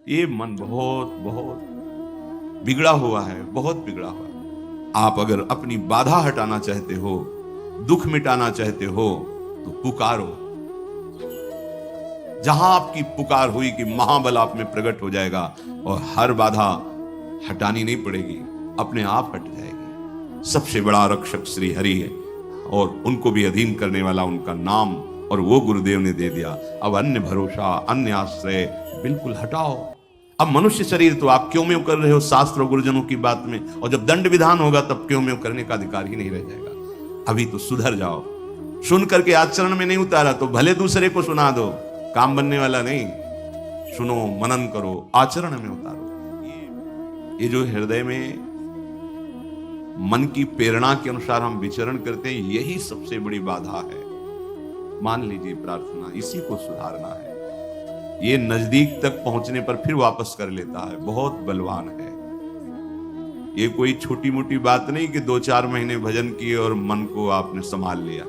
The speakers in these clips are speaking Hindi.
ये मन बहुत बहुत बिगड़ा हुआ है, बहुत बिगड़ा हुआ है। आप अगर अपनी बाधा हटाना चाहते हो, दुख मिटाना चाहते हो, तो पुकारो। जहां आपकी पुकार हुई कि महाबल आप में प्रकट हो जाएगा और हर बाधा हटानी नहीं पड़ेगी, अपने आप हट जाएगी। सबसे बड़ा रक्षक श्री हरि है और उनको भी अधीन करने वाला उनका नाम, और वो गुरुदेव ने दे दिया। अब अन्य भरोसा, अन्य आश्रय बिल्कुल हटाओ। अब मनुष्य शरीर तो आप क्यों में कर रहे हो शास्त्र और गुरुजनों की बात में, और जब दंड विधान होगा तब क्यों में करने का अधिकार ही नहीं रह जाएगा। अभी तो सुधर जाओ। सुन करके आचरण में नहीं उतारा तो भले दूसरे को सुना दो, काम बनने वाला नहीं। सुनो, मनन करो, आचरण में उतारो। ये जो हृदय में मन की प्रेरणा के अनुसार हम विचरण करते हैं, यही सबसे बड़ी बाधा है। मान लीजिए प्रार्थना, इसी को सुधारना है। ये नजदीक तक पहुंचने पर फिर वापस कर लेता है, बहुत बलवान है। ये कोई छोटी मोटी बात नहीं कि 2-4 महीने भजन किए और मन को आपने संभाल लिया।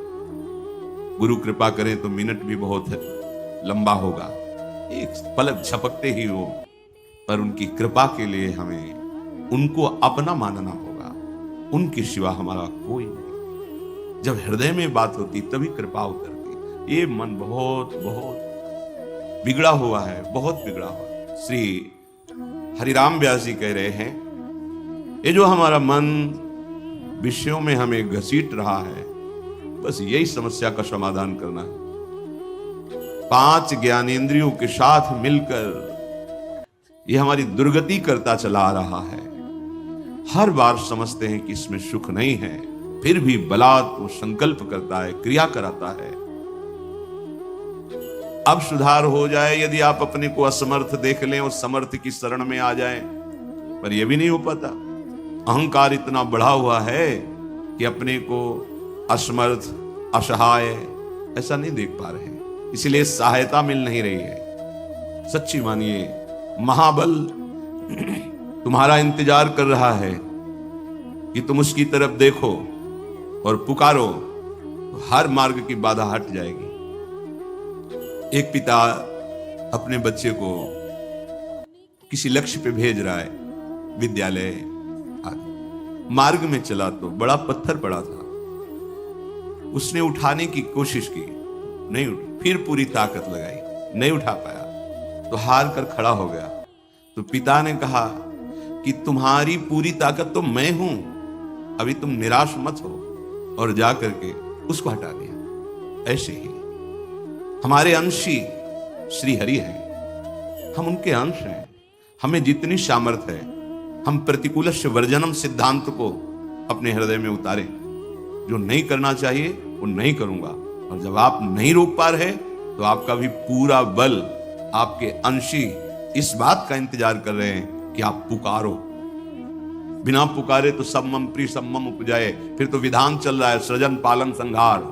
गुरु कृपा करें तो मिनट भी बहुत है, लंबा होगा, एक पलक झपकते ही हो, पर उनकी कृपा के लिए हमें उनको अपना मानना होगा। उनके सिवा हमारा कोई नहीं। जब हृदय में बात होती तभी कृपा उतरती। ये मन बहुत बहुत बिगड़ा हुआ है, बहुत बिगड़ा हुआ है। श्री हरिराम व्यास जी कह रहे हैं, ये जो हमारा मन विषयों में हमें घसीट रहा है, बस यही समस्या का समाधान करना है। 5 ज्ञानेंद्रियों के साथ मिलकर ये हमारी दुर्गति करता चला आ रहा है। हर बार समझते हैं कि इसमें सुख नहीं है, फिर भी बलात् वो संकल्प करता है, क्रिया कराता है। अब सुधार हो जाए यदि आप अपने को असमर्थ देख लें और समर्थ की शरण में आ जाएं, पर यह भी नहीं हो पाता। अहंकार इतना बढ़ा हुआ है कि अपने को असमर्थ, असहाय ऐसा नहीं देख पा रहे हैं, इसलिए सहायता मिल नहीं रही है। सच्ची मानिए, महाबल तुम्हारा इंतजार कर रहा है कि तुम उसकी तरफ देखो और पुकारो, तो हर मार्ग की बाधा हट जाएगी। एक पिता अपने बच्चे को किसी लक्ष्य पे भेज रहा है, विद्यालय आदि। मार्ग में चला तो बड़ा पत्थर पड़ा था, उसने उठाने की कोशिश की, नहीं उठी। फिर पूरी ताकत लगाई, नहीं उठा पाया, तो हार कर खड़ा हो गया। तो पिता ने कहा कि तुम्हारी पूरी ताकत तो मैं हूं, अभी तुम निराश मत हो, और जा करके उसको हटा दिया। ऐसे ही हमारे अंशी श्री हरि हैं, हम उनके अंश हैं। हमें जितनी सामर्थ्य है, हम प्रतिकूलस्य वर्जनम सिद्धांत को अपने हृदय में उतारें। जो नहीं करना चाहिए वो नहीं करूंगा, और जब आप नहीं रोक पा रहे तो आपका भी पूरा बल, आपके अंशी इस बात का इंतजार कर रहे हैं कि आप पुकारो। बिना पुकारे तो सम्मम प्री सम्मम उपजाए, फिर तो विधान चल रहा है, सृजन पालन संहार।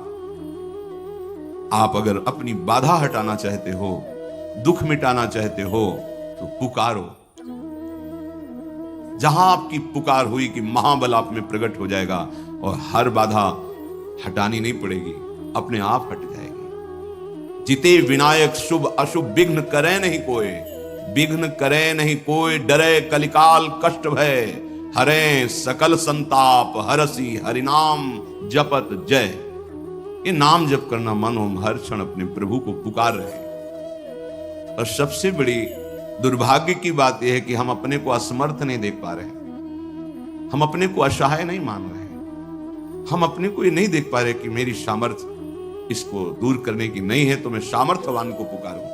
आप अगर अपनी बाधा हटाना चाहते हो, दुख मिटाना चाहते हो, तो पुकारो। जहां आपकी पुकार हुई कि महाबल आप में प्रकट हो जाएगा और हर बाधा हटानी नहीं पड़ेगी, अपने आप हट जाएगी। जिते विनायक शुभ अशुभ विघ्न करे नहीं कोई, विघ्न करे नहीं कोई, डरे कलिकाल कष्ट भय, हरे सकल संताप हरसी हरिनाम जपत जय। ये नाम जप करना मन हो, हर क्षण अपने प्रभु को पुकार रहे। और सबसे बड़ी दुर्भाग्य की बात यह है कि हम अपने को असमर्थ नहीं देख पा रहे हैं, हम अपने को असहाय नहीं मान रहे हैं, हम अपने को ये नहीं देख पा रहे कि मेरी सामर्थ्य इसको दूर करने की नहीं है, तो मैं सामर्थ्यवान को पुकारूं।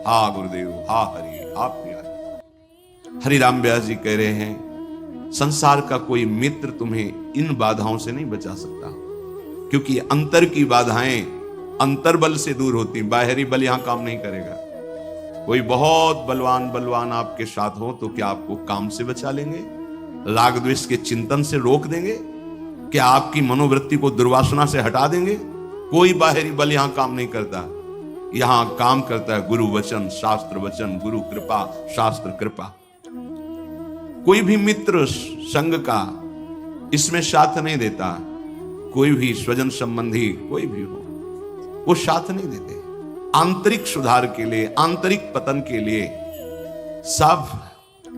हा गुरुदेव, हा हरि, हा प्रिया। हरिराम व्यास जी कह रहे हैं, संसार का कोई मित्र तुम्हें इन बाधाओं से नहीं बचा सकता, क्योंकि अंतर की बाधाएं अंतर बल से दूर होती, बाहरी बल यहां काम नहीं करेगा। कोई बहुत बलवान आपके साथ हो तो क्या आपको काम से बचा लेंगे? राग द्वेष के चिंतन से रोक देंगे? क्या आपकी मनोवृत्ति को दुर्वासना से हटा देंगे? कोई बाहरी बल यहां काम नहीं करता। यहां काम करता है गुरु वचन, शास्त्र वचन, गुरु कृपा, शास्त्र कृपा। कोई भी मित्र संग का इसमें साथ नहीं देता। कोई भी स्वजन संबंधी कोई भी हो, वो साथ नहीं देते। आंतरिक सुधार के लिए, आंतरिक पतन के लिए सब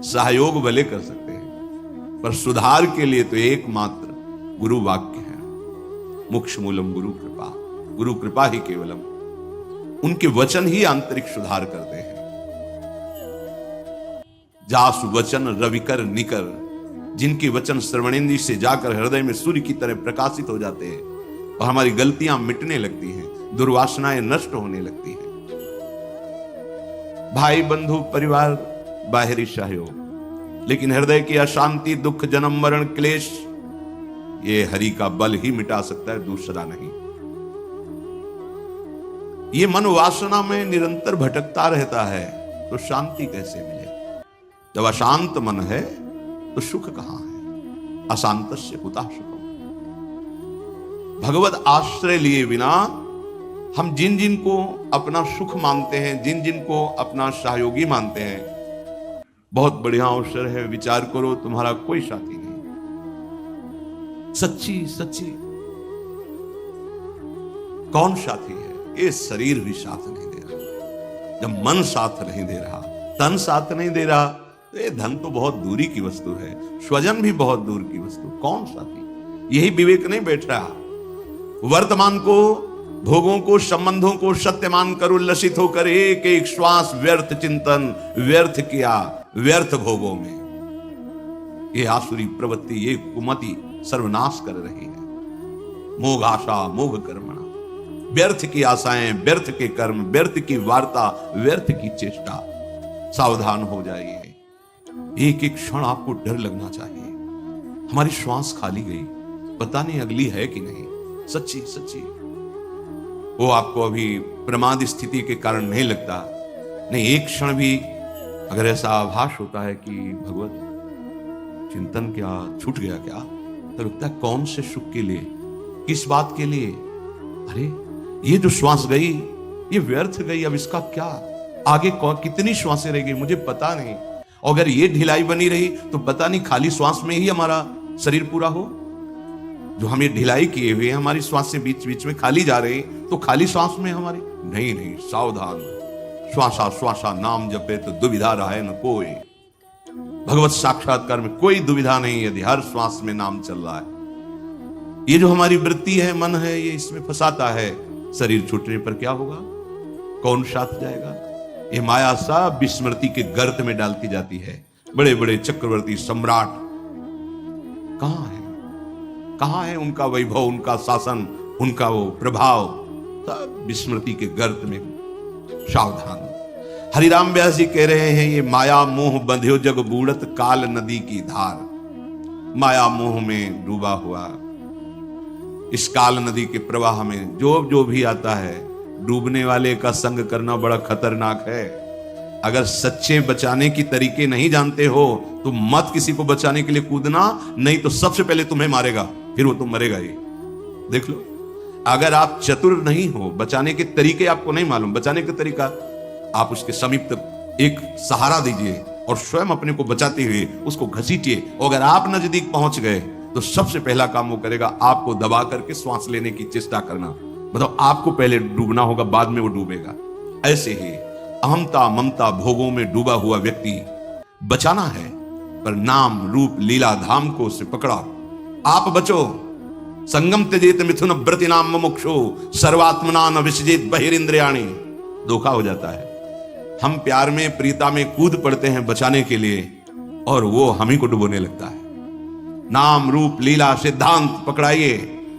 सहयोग भले कर सकते हैं, पर सुधार के लिए तो एकमात्र गुरु वाक्य है। मोक्ष मूलम गुरु कृपा, गुरु कृपा ही केवलम। उनके वचन ही आंतरिक सुधार करते हैं। जासु वचन रविकर निकर, जिनके वचन श्रवणेंद्रिय से जाकर हृदय में सूर्य की तरह प्रकाशित हो जाते हैं और हमारी गलतियां मिटने लगती हैं, दुर्वासनाएं नष्ट होने लगती हैं। भाई बंधु परिवार बाहरी सहयोग, लेकिन हृदय की अशांति, दुख, जन्म मरण, क्लेश, ये हरि का बल ही मिटा सकता है, दूसरा नहीं। ये मन वासना में निरंतर भटकता रहता है तो शांति कैसे मिले? जब अशांत मन है तो सुख कहां है? अशांतस्य कुतः सुखम्। भगवत आश्रय लिए बिना हम जिन जिन को अपना सुख मानते हैं, जिन जिन को अपना सहयोगी मानते हैं, बहुत बढ़िया अवसर है, विचार करो, तुम्हारा कोई साथी नहीं। सच्ची सच्ची कौन साथी है? ये शरीर भी साथ नहीं दे रहा। जब मन साथ नहीं दे रहा, तन साथ नहीं दे रहा, तो ये धन तो बहुत दूरी की वस्तु है, स्वजन भी बहुत दूर की वस्तु। कौन साथी? यही विवेक नहीं बैठ रहा। वर्तमान को, भोगों को, संबंधों को सत्य मानकर उल्लसित होकर एक एक श्वास व्यर्थ चिंतन, व्यर्थ किया, व्यर्थ भोगों में ये आसुरी प्रवृत्ति, ये कुमति सर्वनाश कर रही है। मोह आशा मोह कर्मणा, व्यर्थ की आशाएं, व्यर्थ के कर्म, व्यर्थ की वार्ता, व्यर्थ की चेष्टा। सावधान हो जाइए। एक एक क्षण आपको डर लगना चाहिए, हमारी श्वास खाली गई, पता नहीं अगली है कि नहीं। सच्ची सच्ची वो आपको अभी प्रमाद स्थिति के कारण नहीं लगता। नहीं, एक क्षण भी अगर ऐसा आभास होता है कि भगवत चिंतन क्या छूट गया क्या, तो लगता है कौन से सुख के लिए, किस बात के लिए? अरे ये जो श्वास गई ये व्यर्थ गई, अब इसका क्या? आगे कितनी श्वासें रह गई मुझे पता नहीं। और अगर ये ढिलाई बनी रही तो पता नहीं खाली श्वास में ही हमारा शरीर पूरा हो। जो हम ये ढिलाई किए हुए हमारी श्वास से बीच बीच में खाली जा रही, तो खाली श्वास में हमारी नहीं नहीं। सावधान, श्वासा श्वासा नाम जपे तो दुविधा रहे न कोई। भगवत साक्षात्कार में कोई दुविधा नहीं यदि हर श्वास में नाम चल रहा है। ये जो हमारी वृत्ति है, मन है, ये इसमें फंसाता है। शरीर छूटने पर क्या होगा? कौन साथ जाएगा? ये माया सब विस्मृति के गर्त में डालती जाती है। बड़े बड़े चक्रवर्ती सम्राट कहां है? कहां है उनका वैभव, उनका शासन, उनका वो प्रभाव? सब विस्मृति के गर्त में। सावधान। हरिराम व्यास जी कह रहे हैं, ये माया मोह बंध्यो जग बूढ़त काल नदी की धार। माया मोह में डूबा हुआ इस काल नदी के प्रवाह में जो जो भी आता है, डूबने वाले का संग करना बड़ा खतरनाक है। अगर सच्चे बचाने की तरीके नहीं जानते हो तो मत किसी को बचाने के लिए कूदना, नहीं तो सबसे पहले तुम्हें मारेगा, फिर वो तुम मरेगा ही। देख लो, अगर आप चतुर नहीं हो, बचाने के तरीके आपको नहीं मालूम, बचाने का तरीका, आप उसके समीप तक एक सहारा दीजिए और स्वयं अपने को बचाते हुए उसको घसीटिए। और अगर आप नजदीक पहुंच गए तो सबसे पहला काम वो करेगा, आपको दबा करके श्वास लेने की चेष्टा करना। मतलब आपको पहले डूबना होगा, बाद में वो डूबेगा। ऐसे ही अहमता ममता भोगों में डूबा हुआ व्यक्ति बचाना है, पर नाम रूप लीला धाम को उसे पकड़ा। आप बचो। संगम त्यजेत मिथुन व्रति नाम मुमुक्षु सर्वात्मना न विसजेत बहिरिंद्रियाणि। धोखा हो जाता है। हम प्यार में, प्रीता में कूद पड़ते हैं बचाने के लिए, और वो हम ही को डुबोने लगता है। नाम रूप लीला सिद्धांत पकड़ाइए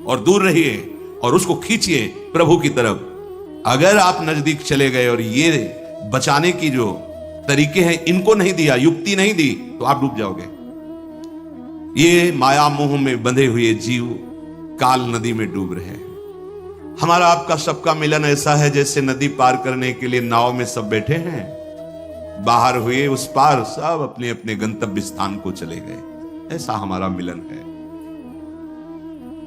और दूर रहिए और उसको खींचिए प्रभु की तरफ। अगर आप नजदीक चले गए और ये बचाने की जो तरीके हैं इनको नहीं दिया, युक्ति नहीं दी, तो आप डूब जाओगे। ये माया मोह में बंधे हुए जीव काल नदी में डूब रहे हैं। हमारा आपका सबका मिलन ऐसा है जैसे नदी पार करने के लिए नाव में सब बैठे हैं, बाहर हुए उस पार सब अपने अपने गंतव्य स्थान को चले गए। ऐसा हमारा मिलन है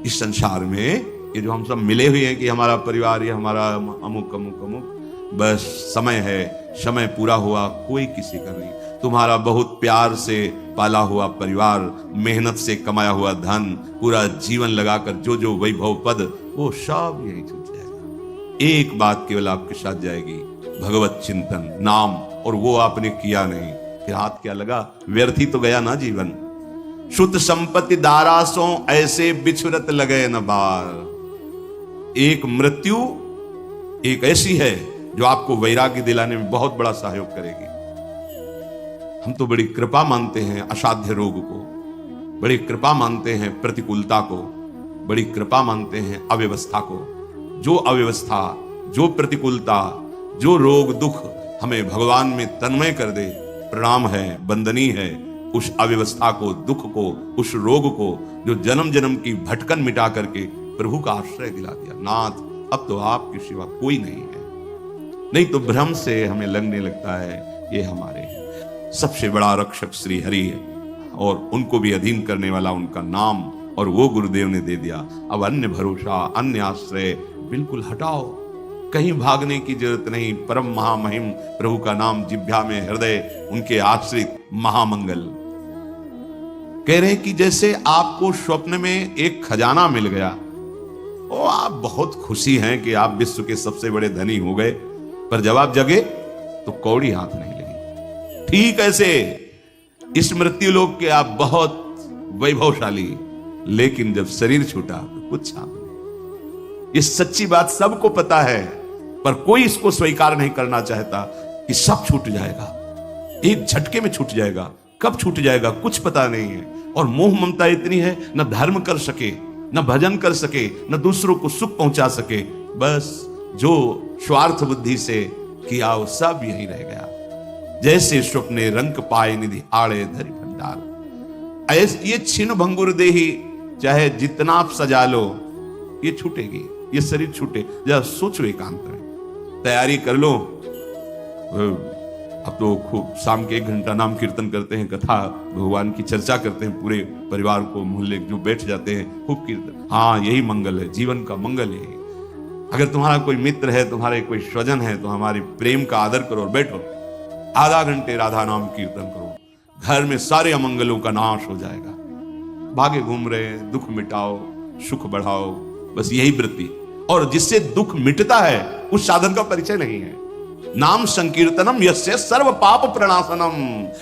इस संसार में। ये जो हम सब मिले हुए हैं कि हमारा परिवार, ये हमारा अमुक अमुक अमुक, बस समय है, समय पूरा हुआ, कोई किसी का नहीं। तुम्हारा बहुत प्यार से पाला हुआ परिवार, मेहनत से कमाया हुआ धन, पूरा जीवन लगाकर जो जो वैभव पद, वो सब यही छूट जाएगा। एक बात केवल आपके साथ जाएगी, भगवत चिंतन, नाम, और वो आपने किया नहीं। फिर हाथ क्या लगा, व्यर्थ ही तो गया ना जीवन। शुद्ध संपत्ति दारासों ऐसे बिछुरत लगे न बार। एक मृत्यु एक ऐसी है जो आपको वैराग्य दिलाने में बहुत बड़ा सहयोग करेगी। हम तो बड़ी कृपा मानते हैं असाध्य रोग को, बड़ी कृपा मानते हैं प्रतिकूलता को, बड़ी कृपा मानते हैं अव्यवस्था को। जो अव्यवस्था, जो प्रतिकूलता, जो रोग दुख हमें भगवान में तन्मय कर दे, प्रणाम है, वंदनीय है। उस अव्यवस्था को, दुख को, उस रोग को, जो जन्म जन्म की भटकन मिटा करके प्रभु का आश्रय दिला दिया। नाथ, अब तो आपके सिवा कोई नहीं है। नहीं तो भ्रम से हमें लगने लगता है ये हमारे हैं। सबसे बड़ा रक्षक श्री हरि है और उनको भी अधीन करने वाला उनका नाम, और वो गुरुदेव ने दे दिया। अब अन्य भरोसा, अन्य आश्रय बिल्कुल हटाओ, कहीं भागने की जरूरत नहीं। परम महामहिम प्रभु का नाम जिह्वा में, हृदय उनके आश्रित, महामंगल। कह रहे हैं कि जैसे आपको स्वप्न में एक खजाना मिल गया और आप बहुत खुशी हैं कि आप विश्व के सबसे बड़े धनी हो गए, पर जब आप जगे तो कौड़ी हाथ नहीं लगी। ठीक ऐसे इस मृत्यु लोक के आप बहुत वैभवशाली, लेकिन जब शरीर छूटा तो कुछ छाप नहीं। ये सच्ची बात सबको पता है, पर कोई इसको स्वीकार नहीं करना चाहता कि सब छूट जाएगा, एक झटके में छूट जाएगा। कब छूट जाएगा कुछ पता नहीं है। और मोह ममता इतनी है, न धर्म कर सके, न भजन कर सके, न दूसरों को सुख पहुंचा सके। बस जो स्वार्थ बुद्धि से किया वो सब यही रह गया। जैसे स्वप्ने रंक पाए निधि आड़े धरि भंडार। ऐसे ये छिन्न भंगुर देही, चाहे जितना आप सजा लो ये छूटेगी, ये शरीर छूटे। जरा सोचो एकांत में, तैयारी कर लो। अब तो खूब शाम के 1 घंटा नाम कीर्तन करते हैं, कथा भगवान की चर्चा करते हैं, पूरे परिवार को मोहल्ले जो बैठ जाते हैं, खूब कीर्तन। हाँ, यही मंगल है, जीवन का मंगल है। अगर तुम्हारा कोई मित्र है, तुम्हारे कोई स्वजन है, तो हमारे प्रेम का आदर करो और बैठो, आधा घंटे राधा नाम कीर्तन करो। घर में सारे अमंगलों का नाश हो जाएगा। भागे घूम रहे हैं, दुख मिटाओ, सुख बढ़ाओ, बस यही वृत्ति। और जिससे दुख मिटता है उस साधन का परिचय नहीं है। नाम संकीर्तनम यस्य सर्व पाप प्रणाशनम।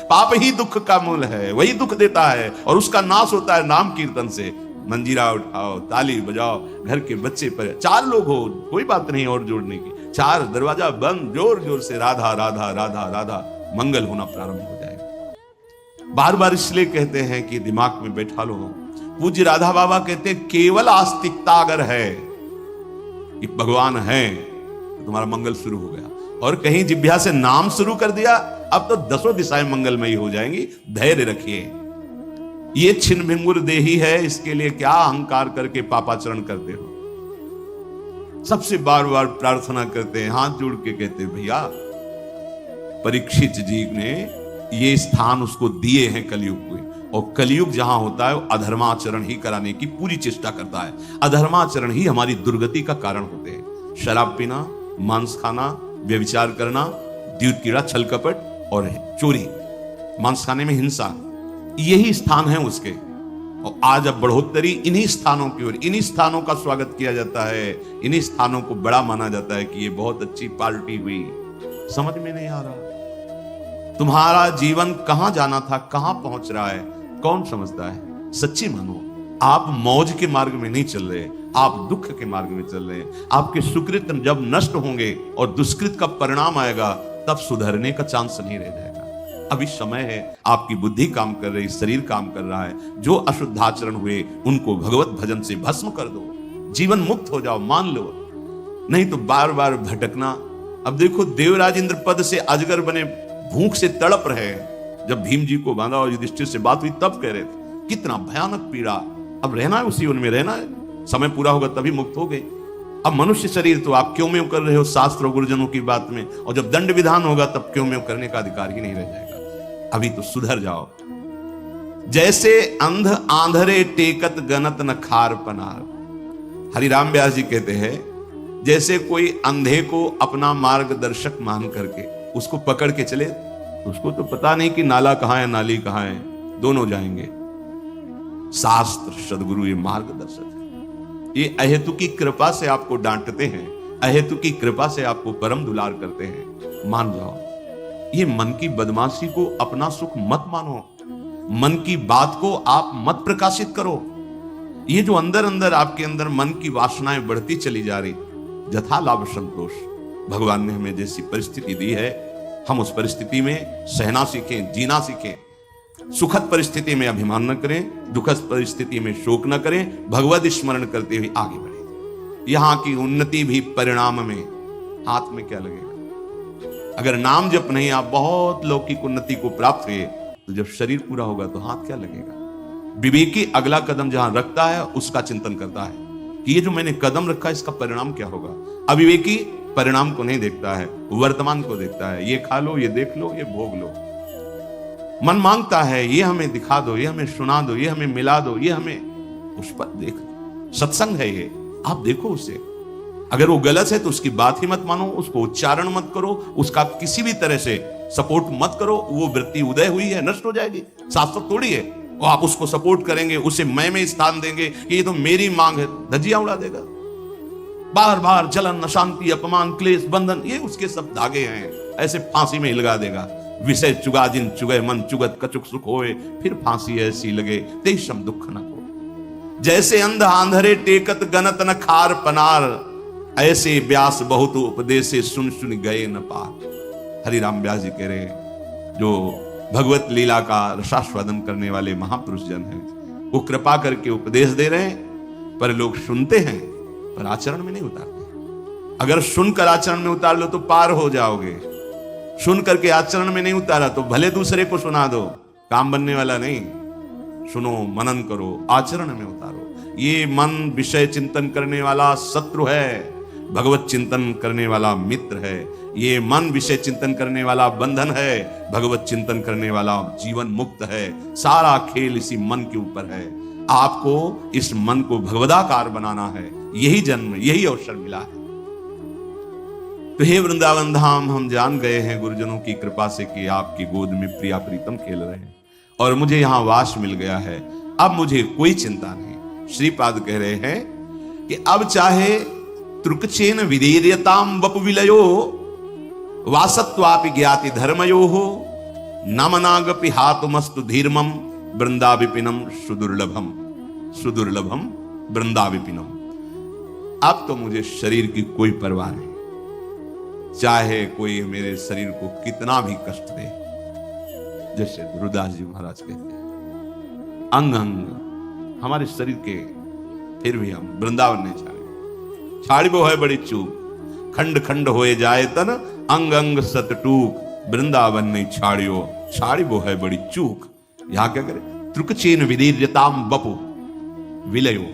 पाप ही दुख का मूल है, वही दुख देता है और उसका नाश होता है नाम कीर्तन से। मंजीरा उठाओ, ताली बजाओ, घर के बच्चे पर 4 लोग हो, कोई बात नहीं और जोड़ने की, 4 दरवाजा बंद, जोर जोर से राधा राधा राधा राधा, मंगल होना प्रारंभ हो जाएगा। बार बार इसलिए कहते हैं कि दिमाग में बैठा लो। पूज्य राधा बाबा कहते हैं केवल आस्तिकता अगर है कि भगवान है तो तुम्हारा मंगल शुरू हो गया। और कहीं जिह्वा से नाम शुरू कर दिया, अब तो 10 दिशाएं मंगलमयी हो जाएंगी। धैर्य रखिए। ये छिन्न भिंगुर देही है, इसके लिए क्या अहंकार करके पापाचरण करते हो। सबसे बार बार प्रार्थना करते हैं, हाथ जोड़ के कहते हैं, भैया परीक्षित जी ने ये स्थान उसको दिए हैं कलयुग को, और कलयुग जहां होता है वो अधर्माचरण ही कराने की पूरी चेष्टा करता है। अधर्माचरण ही हमारी दुर्गति का कारण होते हैं। शराब पीना, मांस खाना, व्यभिचार करना, द्यूत कीड़ा, छल कपट और चोरी, मांस खाने में हिंसा, यही स्थान है उसके। और आज अब बढ़ोतरी इन्हीं स्थानों की ओर, इन्हीं स्थानों का स्वागत किया जाता है, इन्हीं स्थानों को बड़ा माना जाता है कि ये बहुत अच्छी पार्टी हुई। समझ में नहीं आ रहा तुम्हारा जीवन कहां जाना था, कहां पहुंच रहा है, कौन समझता है। सच्ची मानो, आप मौज के मार्ग में नहीं चल रहे, आप दुख के मार्ग में चल रहे हैं। आपके सुकृत जब नष्ट होंगे और दुष्कृत का परिणाम आएगा, तब सुधरने का चांस नहीं रह जाएगा। अभी समय है, आपकी बुद्धि काम कर रही, शरीर काम कर रहा है। जो अशुद्धाचरण हुए उनको भगवत भजन से भस्म कर दो, जीवन मुक्त हो जाओ, मान लो। नहीं तो बार बार भटकना। अब देखो, देवराज इंद्र पद से अजगर बने भूख से तड़प रहे हैं। जब भीम जी को बांधा और युधिष्ठिर से बात हुई तब कह रहे थे कितना भयानक पीड़ा। अब रहना है उसी उनमें रहना है, समय पूरा होगा तभी मुक्त हो गए। अब मनुष्य शरीर तो आप क्यों में कर रहे हो शास्त्र और गुरुजनों की बात में, और जब दंड विधान होगा तब क्यों में करने का अधिकार ही नहीं रह जाएगा। अभी तो सुधर जाओ। जैसे अंध आंधरे टेकत गनत न खार पनार। हरिराम व्यास जी कहते हैं, जैसे कोई अंधे को अपना मार्गदर्शक मान करके उसको पकड़ के चले, उसको तो पता नहीं कि नाला कहां है नाली कहां है, दोनों जाएंगे। शास्त्र सदगुरु ये मार्गदर्शक है। ये अहेतु की कृपा से आपको डांटते हैं, अहेतु की कृपा से आपको परम दुलार करते हैं। मान जाओ। ये मन की बदमाशी को अपना सुख मत मानो, मन की बात को आप मत प्रकाशित करो। ये जो अंदर अंदर आपके अंदर मन की वासनाएं बढ़ती चली जा रही, यथा लाभ संतोष, भगवान ने हमें जैसी परिस्थिति दी है हम उस परिस्थिति में सहना सीखें, जीना सीखें। सुखद परिस्थिति में अभिमान न करें, दुखद परिस्थिति में शोक न करें, भगवत स्मरण करते हुए आगे बढ़े। यहां की उन्नति भी परिणाम में, हाथ में क्या लगेगा? अगर नाम जप नहीं आप बहुत लौकिक उन्नति को प्राप्त हुए, तो जब शरीर पूरा होगा तो हाथ क्या लगेगा? विवेकी अगला कदम जहां रखता है उसका चिंतन करता है कि ये जो मैंने कदम रखा इसका परिणाम क्या होगा। अविवेकी परिणाम को नहीं देखता है, वर्तमान को देखता है। ये खा लो, ये देख लो, ये भोग लो। मन मांगता है ये हमें दिखा दो, ये हमें सुना दो, ये हमें मिला दो, ये हमें उस पर देख। सत्संग है ये, आप देखो उसे। अगर वो गलत है तो उसकी बात ही मत मानो, उसको उच्चारण मत करो, उसका किसी भी तरह से सपोर्ट मत करो। वो वृत्ति उदय हुई है, नष्ट हो जाएगी, शाश्वत थोड़ी है। और आप उसको सपोर्ट करेंगे, उसे मैं में स्थान देंगे कि ये तो मेरी मांग है, धजिया उड़ा देगा। बार बार जलन, अशांति, अपमान, क्लेश, बंधन, ये उसके सब धागे हैं, ऐसे फांसी में लगा देगा। विषय चुगा जिन चुगे मन चुगत कचुक सुख होए, फिर फांसी ऐसी लगे तेषम दुख न हो। जैसे अंध आंधरे टेकत गनत न खार पनार, ऐसे व्यास बहुत उपदेशे सुन सुन गए न पार। हरिराम व्यास जी कह रहे, जो भगवत लीला का रसास्वादन करने वाले महापुरुष जन हैं, वो कृपा करके उपदेश दे रहे हैं, पर लोग सुनते हैं पर आचरण में नहीं उतारते। अगर सुनकर आचरण में उतार लो तो पार हो जाओगे। सुन करके आचरण में नहीं उतारा तो भले दूसरे को सुना दो, काम बनने वाला नहीं। सुनो, मनन करो, आचरण में उतारो। ये मन विषय चिंतन करने वाला शत्रु है, भगवत चिंतन करने वाला मित्र है। ये मन विषय चिंतन करने वाला बंधन है, भगवत चिंतन करने वाला जीवन मुक्त है। सारा खेल इसी मन के ऊपर है। आपको इस मन को भगवदाकार बनाना है, यही जन्म, यही अवसर मिला है। तो हे वृंदावन धाम, हम जान गए हैं गुरुजनों की कृपा से कि आपकी गोद में प्रिया प्रीतम खेल रहे हैं और मुझे यहां वास मिल गया है। अब मुझे कोई चिंता नहीं। श्रीपाद कह रहे हैं कि अब चाहे त्रुकचेन विधीर्यताम वप विलयो वासत्वापि ज्ञाति धर्मयो हो, नमनागपि हातुमस्तु धीर्मम वृंदाविपिनम सुदुर्लभम, सुदुर्लभम वृंदाविपिनम। अब तो मुझे शरीर की कोई परवाह नहीं, चाहे कोई मेरे शरीर को कितना भी कष्ट दे। जैसे गुरुदास जी महाराज कहते हैं, अंग अंग हमारे शरीर के, फिर भी हम वृंदावन नहीं छाड़े। छाड़ी वो है बड़ी चूक, खंड खंड होए जाए तन अंग अंग सतटूक, वृंदावन नहीं छाड़ियो, छाड़ी वो है बड़ी चूक। यहां क्या करे? त्रुकचेन विदीर्यताम बपु विलयो।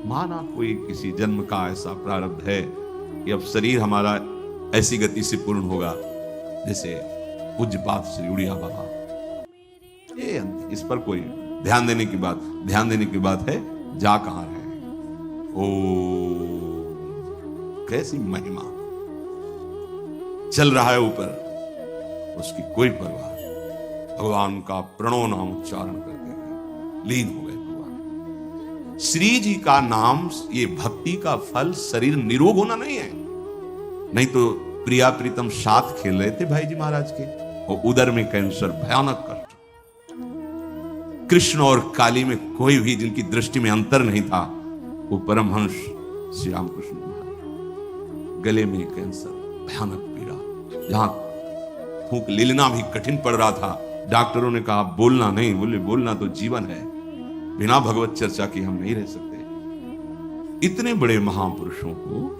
माना कोई किसी जन्म का ऐसा प्रारब्ध है कि अब शरीर हमारा ऐसी गति से पूर्ण होगा, जैसे पूज्यपाद श्री उड़िया बाबा। ये इस पर कोई ध्यान देने की बात है, जा कहां रहे? ओ कैसी महिमा चल रहा है ऊपर, उसकी कोई परवाह नहीं। भगवान का प्रणव नाम उच्चारण करते हैं, लीन हो गए भगवान। श्री जी का नाम, ये भक्ति का फल शरीर निरोग होना नहीं है। नहीं तो प्रिया प्रीतम साथ खेल रहे थे भाई जी महाराज के, और उदर में कैंसर, भयानक कष्ट। कृष्ण और काली में कोई भी जिनकी दृष्टि में अंतर नहीं था, वो परमहंस श्री रामकृष्ण महाराज। गले में कैंसर, भयानक पीड़ा, जहां फूंक लेना भी कठिन पड़ रहा था। डॉक्टरों ने कहा बोलना नहीं, बोले बोलना तो जीवन है, बिना भगवत चर्चा की हम नहीं रह सकते। इतने बड़े महापुरुषों को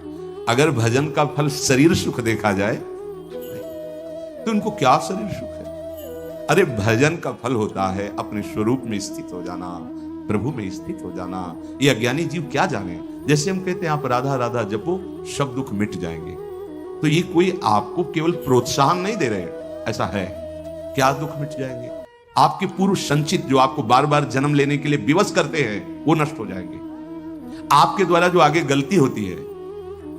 अगर भजन का फल शरीर सुख देखा जाए तो उनको क्या शरीर सुख है? अरे भजन का फल होता है अपने स्वरूप में स्थित हो जाना, प्रभु में स्थित हो जाना। ये अज्ञानी जीव क्या जाने? जैसे हम कहते हैं आप राधा राधा जपो, सब दुख मिट जाएंगे। तो ये कोई आपको केवल प्रोत्साहन नहीं दे रहे, ऐसा है क्या दुख मिट जाएंगे? आपके पूर्व संचित जो आपको बार बार जन्म लेने के लिए विवश करते हैं, वो नष्ट हो जाएंगे। आपके द्वारा जो आगे गलती होती है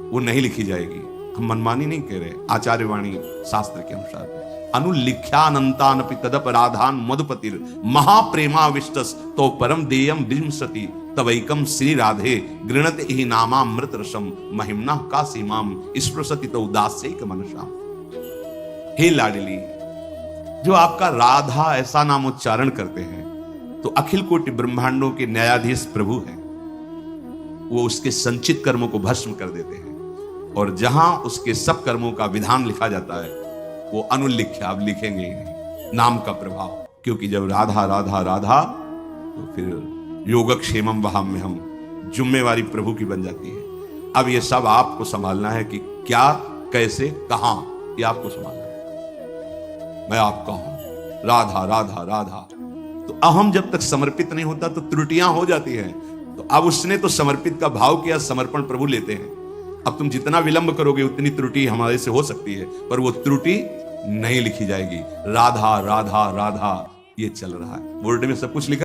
वो नहीं लिखी जाएगी। हम मनमानी नहीं कह रहे, आचार्य वाणी शास्त्र के अनुसार अनुलिख्यानंतानपि तदपराधान मधुपतिर महाप्रेमाविष्टस तो परम देयम विंशति तवैकम श्री राधे गृणत ही नामामृत रसम महिमना का सीमाम स्पृशति तो उदास्यैक मनसाम। हे लाडली, जो आपका राधा ऐसा नाम उच्चारण करते हैं तो अखिल कोटि ब्रह्मांडों के न्यायाधीश प्रभु हैं। वो उसके संचित कर्मों को भस्म कर देते हैं, और जहां उसके सब कर्मों का विधान लिखा जाता है वो अनुल्लिख्य, आप लिखेंगे ही नहीं, नाम का प्रभाव। क्योंकि जब राधा राधा राधा तो फिर योगक्षेमम वहां हम जुम्मेवारी प्रभु की बन जाती है। अब ये सब आपको संभालना है कि क्या, कैसे, कहां, ये आपको संभालना है। मैं आपका हूं, राधा राधा राधा। तो अहम जब तक समर्पित नहीं होता तो त्रुटियां हो जाती हैं। तो अब उसने तो समर्पित का भाव किया, समर्पण प्रभु लेते हैं। अब तुम जितना विलंब करोगे उतनी त्रुटि हमारे से हो सकती है, पर वो त्रुटि नहीं लिखी जाएगी। राधा राधा राधा ये चल रहा है, बोर्ड में सब कुछ लिखा।